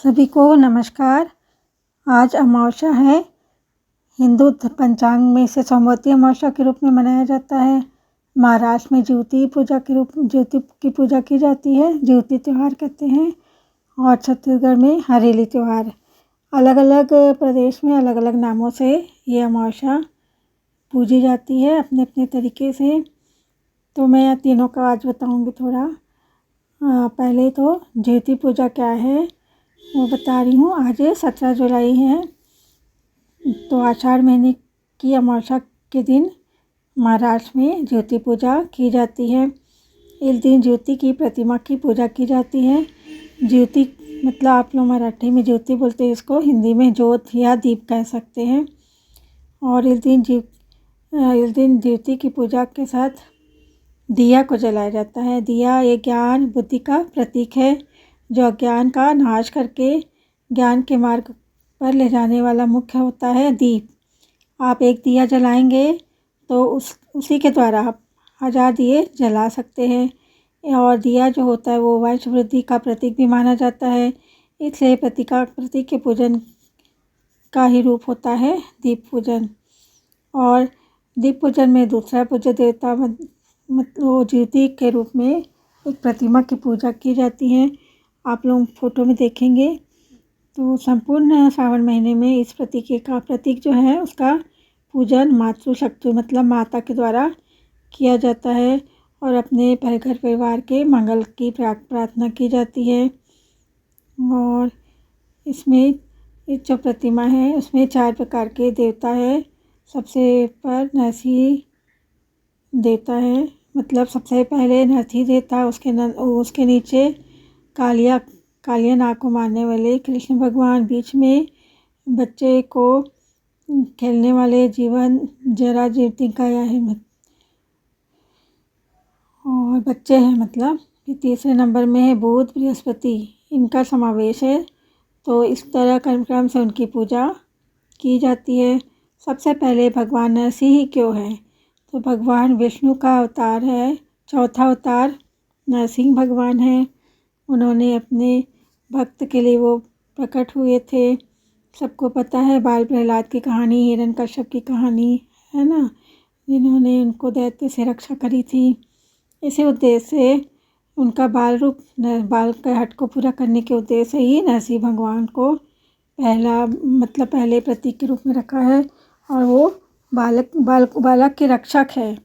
सभी को नमस्कार। आज अमावस्या है। हिंदू पंचांग में इसे सोमवती अमावस्या के रूप में मनाया जाता है। महाराष्ट्र में ज्योति की पूजा की जाती है, ज्योति त्यौहार कहते हैं। और छत्तीसगढ़ में हरेली त्यौहार। अलग अलग प्रदेश में अलग अलग नामों से ये अमावस्या पूजी जाती है अपने अपने तरीके से। तो मैं तीनों का आज बताऊंगी थोड़ा। पहले तो ज्योति पूजा क्या है वो बता रही हूँ। आज 17 जुलाई है, तो आषाढ़ महीने की अमावस्या के दिन महाराष्ट्र में ज्योति पूजा की जाती है। इस दिन ज्योति की प्रतिमा की पूजा की जाती है। ज्योति मतलब आप लोग मराठी में ज्योति बोलते हैं, इसको हिंदी में ज्योत या दीप कह सकते हैं। और इस दिन ज्योति की पूजा के साथ दिया को जलाया जाता है। दिया एक ज्ञान बुद्धि का प्रतीक है, जो अज्ञान का नाश करके ज्ञान के मार्ग पर ले जाने वाला मुख्य होता है दीप। आप एक दिया जलाएंगे तो उसी के द्वारा आप 1000 दिए जला सकते हैं। और दिया जो होता है वो वंश वृद्धि का प्रतीक भी माना जाता है, इसलिए प्रतीक के पूजन का ही रूप होता है दीप पूजन। और दीप पूजन में दूसरा पूज्य देवता मतलब ज्योति के रूप में एक प्रतिमा की पूजा की जाती है। आप लोग फोटो में देखेंगे तो संपूर्ण श्रावण महीने में इस प्रतीक जो है उसका पूजन मातृशक्ति मतलब माता के द्वारा किया जाता है। और अपने घर परिवार के मंगल की प्रार्थना की जाती है। और इसमें जो प्रतिमा है उसमें 4 प्रकार के देवता है। सबसे पर नरसिंह देवता है, मतलब सबसे पहले नरसिंह देवता, उसके नीचे कालिया नाग को मारने वाले कृष्ण भगवान, बीच में बच्चे को खेलने वाले जरा जीवतिका है और बच्चे हैं मतलब। तीसरे नंबर में है बुध बृहस्पति, इनका समावेश है। तो इस तरह क्रम से उनकी पूजा की जाती है। सबसे पहले भगवान नरसिंह क्यों है, तो भगवान विष्णु का अवतार है, चौथा अवतार नरसिंह भगवान है। उन्होंने अपने भक्त के लिए वो प्रकट हुए थे। सबको पता है बाल प्रहलाद की कहानी, हिरण्यकश्यप की कहानी है ना, जिन्होंने उनको दैत्य से रक्षा करी थी। इसी उद्देश्य से उनका बाल का हट को पूरा करने के उद्देश्य से ही नरसिंह भगवान को पहले प्रतीक के रूप में रखा है। और वो बालक के रक्षक है।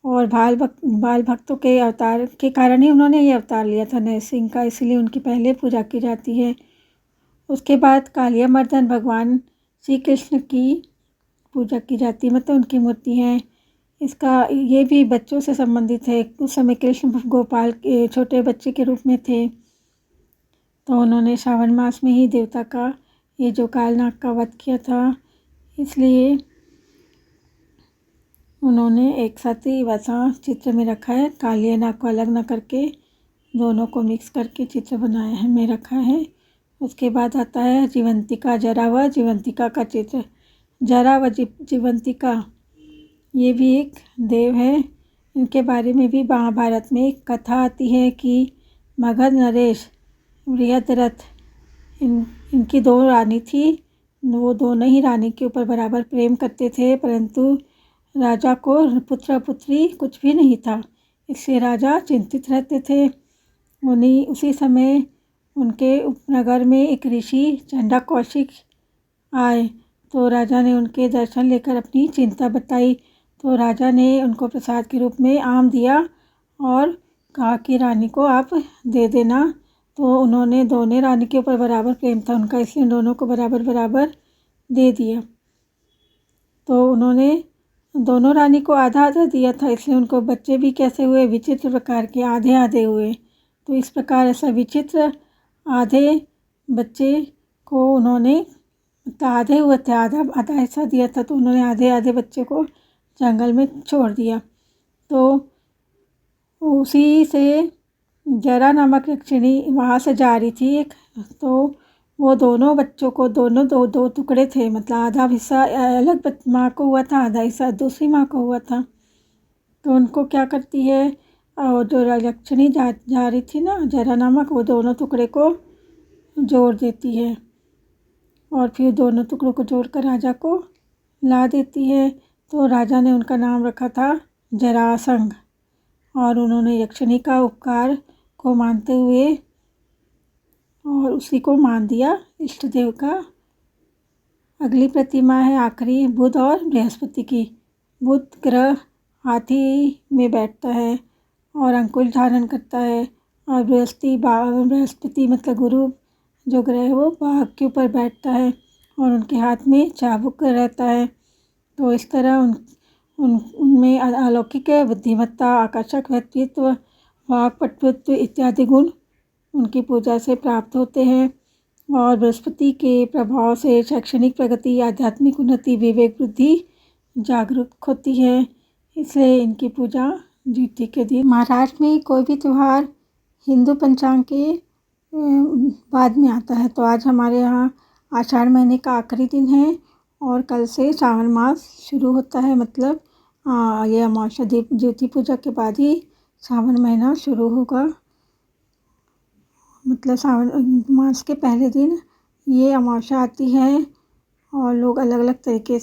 और बाल भक्तों के अवतार के कारण ही उन्होंने ये अवतार लिया था नरसिंह का, इसलिए उनकी पहले पूजा की जाती है। उसके बाद कालिया मर्दन भगवान श्री कृष्ण की पूजा की जाती है, मतलब उनकी मूर्ति है। ये भी बच्चों से संबंधित है। उस समय कृष्ण गोपाल के छोटे बच्चे के रूप में थे, तो उन्होंने श्रावण मास में ही देवता का ये जो कालनाग का वध किया था, इसलिए उन्होंने एक साथ ही वैसा चित्र में रखा है। कालिया नाग को अलग न करके दोनों को मिक्स करके चित्र बनाया है में रखा है। उसके बाद आता है जीवंतिका, जरा व जीवंतिका का चित्र। जरा व जीवंतिका ये भी एक देव है। इनके बारे में भी महाभारत में एक कथा आती है कि मगध नरेश बृहद्रथ इनकी 2 रानी थी। वो दोनों ही रानी के ऊपर बराबर प्रेम करते थे, परंतु राजा को पुत्र पुत्री कुछ भी नहीं था, इससे राजा चिंतित रहते थे। उसी समय उनके उपनगर में एक ऋषि चंडा कौशिक आए, तो राजा ने उनके दर्शन लेकर अपनी चिंता बताई। तो राजा ने उनको प्रसाद के रूप में आम दिया और कहा कि रानी को आप दे देना। तो उन्होंने दोनों रानी के ऊपर बराबर प्रेम था उनका, इसलिए दोनों को बराबर बराबर दे दिया। तो उन्होंने दोनों रानी को आधा आधा दिया था, इसलिए उनको बच्चे भी कैसे हुए, विचित्र प्रकार के आधे आधे हुए। तो इस प्रकार ऐसा विचित्र आधे बच्चे को उन्होंने आधे हुए थे, आधा हिस्सा दिया था, तो उन्होंने आधे आधे बच्चे को जंगल में छोड़ दिया। तो उसी से जरा नामक यक्षिणी वहाँ से जा रही थी तो वो दोनों बच्चों को दो टुकड़े थे, मतलब आधा हिस्सा अलग माँ को हुआ था, आधा हिस्सा दूसरी माँ को हुआ था। तो उनको क्या करती है, और जो यक्षिणी जा रही थी ना जरा नामक, वो दोनों टुकड़े को जोड़ देती है और फिर दोनों टुकड़ों को जोड़कर राजा को ला देती है। तो राजा ने उनका नाम रखा था जरासंध और उन्होंने यक्षिणी का उपकार को मानते हुए और उसी को मान दिया इष्ट देव का। अगली प्रतिमा है आखिरी बुध और बृहस्पति की। बुध ग्रह हाथी में बैठता है और अंकुश धारण करता है और बृहस्पति मतलब गुरु जो ग्रह है वो बाघ के ऊपर बैठता है और उनके हाथ में चाबुक रहता है। तो इस तरह उनमें अलौकिक बुद्धिमत्ता, आकर्षक व्यक्तित्व, वाक्पटुत्व इत्यादि गुण उनकी पूजा से प्राप्त होते हैं। और बृहस्पति के प्रभाव से शैक्षणिक प्रगति, आध्यात्मिक उन्नति, विवेक बुद्धि जागरूक होती है, इसलिए इनकी पूजा ज्योति के दिन। महाराष्ट्र में कोई भी त्यौहार हिंदू पंचांग के बाद में आता है। तो आज हमारे यहाँ आषाढ़ महीने का आखिरी दिन है और कल से श्रावण मास शुरू होता है। मतलब ये अमावस्या ज्योति पूजा के बाद ही श्रावण महीना शुरू होगा। मतलब श्रावण मास के पहले दिन ये अमावस्या आती है और लोग अलग अलग तरीके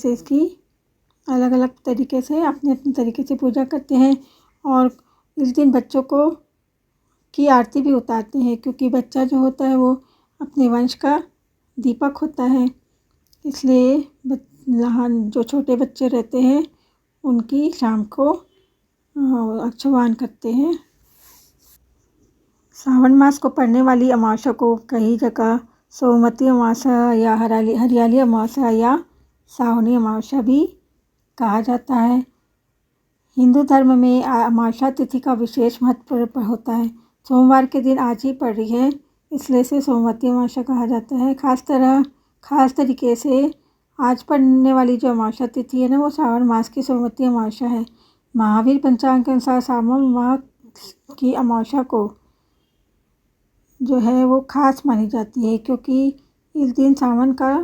से अपने अपने तरीके से पूजा करते हैं। और इस दिन बच्चों की आरती भी उतारते हैं, क्योंकि बच्चा जो होता है वो अपने वंश का दीपक होता है। इसलिए जो छोटे बच्चे रहते हैं उनकी शाम को आह्वान करते हैं। श्रावण मास को पड़ने वाली अमावस्या को कई जगह सोमवती अमावस्या या हरियाली अमावस्या या सावनी अमावस्या भी कहा जाता है। हिंदू धर्म में अमावस्या तिथि का विशेष महत्व होता है। सोमवार के दिन आज ही पड़ रही है, इसलिए इसे सोमवती अमावस्या कहा जाता है। खास तरीके से आज पड़ने वाली जो अमावस्या तिथि है ना, वो श्रावण मास की सोमवती अमावस्या है। महावीर पंचांग के अनुसार श्रावण माह की अमावस्या को जो है वो खास मानी जाती है, क्योंकि इस दिन सावन का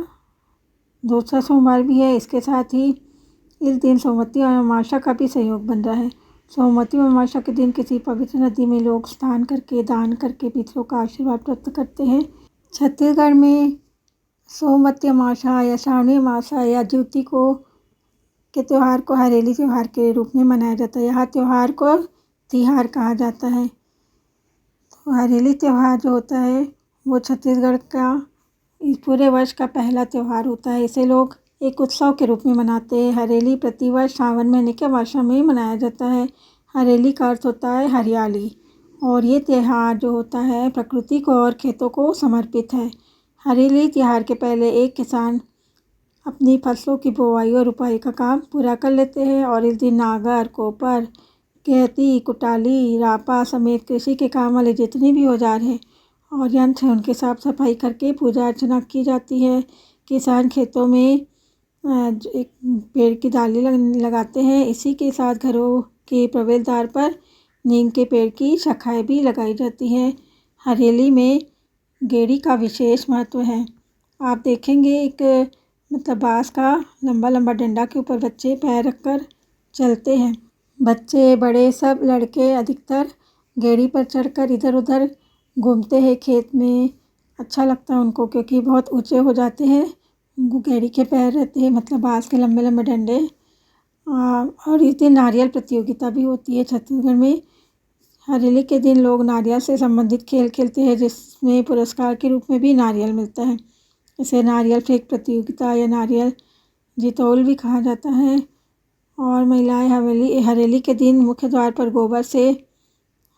दूसरा सोमवार भी है। इसके साथ ही इस दिन सोमवती अमावस्या का भी संयोग बन रहा है। सोमवती अमावस्या के दिन किसी पवित्र नदी में लोग स्नान करके, दान करके पितरों का आशीर्वाद प्राप्त करते हैं। छत्तीसगढ़ में सोमवती अमावस्या या श्रावणी अमावस्या या ज्योति के त्यौहार को हरेली त्यौहार के रूप में मनाया जाता है। यहाँ त्यौहार को तिहार कहा जाता है। तो हरेली त्यौहार जो होता है वो छत्तीसगढ़ का इस पूरे वर्ष का पहला त्यौहार होता है। इसे लोग एक उत्सव के रूप में मनाते हैं। हरेली प्रतिवर्ष सावन महीने के अमावस्या में मनाया जाता है। हरेली का अर्थ होता है हरियाली और ये त्यौहार जो होता है प्रकृति को और खेतों को समर्पित है। हरेली त्यौहार के पहले एक किसान अपनी फसलों की बुवाई और रुपाई का काम पूरा कर लेते हैं और इस दिन नागर, कोपर, केहती, कुटाली, रापा समेत कृषि के काम वाले जितने भी औजार हैं और यंत्र हैं उनकी साफ सफाई करके पूजा अर्चना की जाती है। किसान खेतों में एक पेड़ की डाली लगाते हैं। इसी के साथ घरों के प्रवेश द्वार पर नीम के पेड़ की शाखाएं भी लगाई जाती हैं। हरेली में गेड़ी का विशेष महत्व है। आप देखेंगे एक मतलब बाँस का लंबा लंबा डंडा के ऊपर बच्चे पैर रखकर चलते हैं। बच्चे बड़े सब लड़के अधिकतर गेड़ी पर चढ़कर इधर उधर घूमते हैं खेत में। अच्छा लगता है उनको, क्योंकि बहुत ऊंचे हो जाते हैं। गेड़ी के पैर रहते हैं, मतलब बाँस के लंबे लंबे डंडे। और इस दिन नारियल प्रतियोगिता भी होती है छत्तीसगढ़ में। हरेली के दिन लोग नारियल से संबंधित खेल खेलते हैं, जिसमें पुरस्कार के रूप में भी नारियल मिलता है। इसे नारियल फेंक प्रतियोगिता या नारियल जितौल भी कहा जाता है। और महिलाएं हरेली के दिन मुख्य द्वार पर गोबर से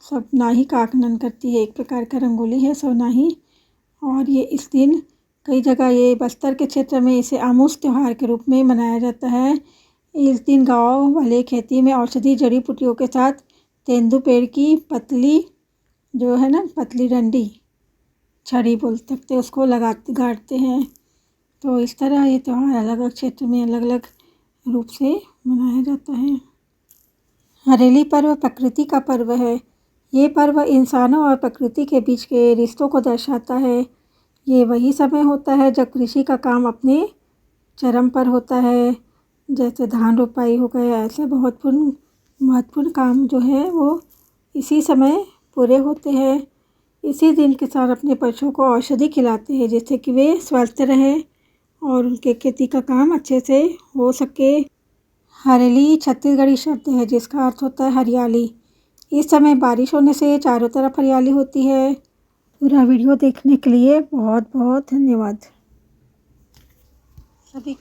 सवनाही का आंकलन करती है। एक प्रकार का रंगोली है सवनाही। और ये इस दिन कई जगह ये बस्तर के क्षेत्र में इसे आमूस त्यौहार के रूप में मनाया जाता है। इस दिन गांव वाले खेती में औषधि जड़ी बूटियों के साथ तेंदू पेड़ की पतली जो है ना पतली डंडी, छड़ी बोल सकते, उसको गाड़ते हैं। तो इस तरह ये त्यौहार अलग अलग क्षेत्र में अलग अलग रूप से मनाया जाता है। हरेली पर्व प्रकृति का पर्व है। ये पर्व इंसानों और प्रकृति के बीच के रिश्तों को दर्शाता है। ये वही समय होता है जब कृषि का काम अपने चरम पर होता है। जैसे धान रोपाई हो गया, ऐसे बहुत महत्वपूर्ण काम जो है वो इसी समय पूरे होते हैं। इसी दिन किसान अपने पशुओं को औषधि खिलाते हैं जिससे कि वे स्वस्थ रहें और उनके खेती का काम अच्छे से हो सके। हरेली छत्तीसगढ़ी शब्द है जिसका अर्थ होता है हरियाली। इस समय बारिश होने से चारों तरफ हरियाली होती है। पूरा वीडियो देखने के लिए बहुत बहुत धन्यवाद सभी।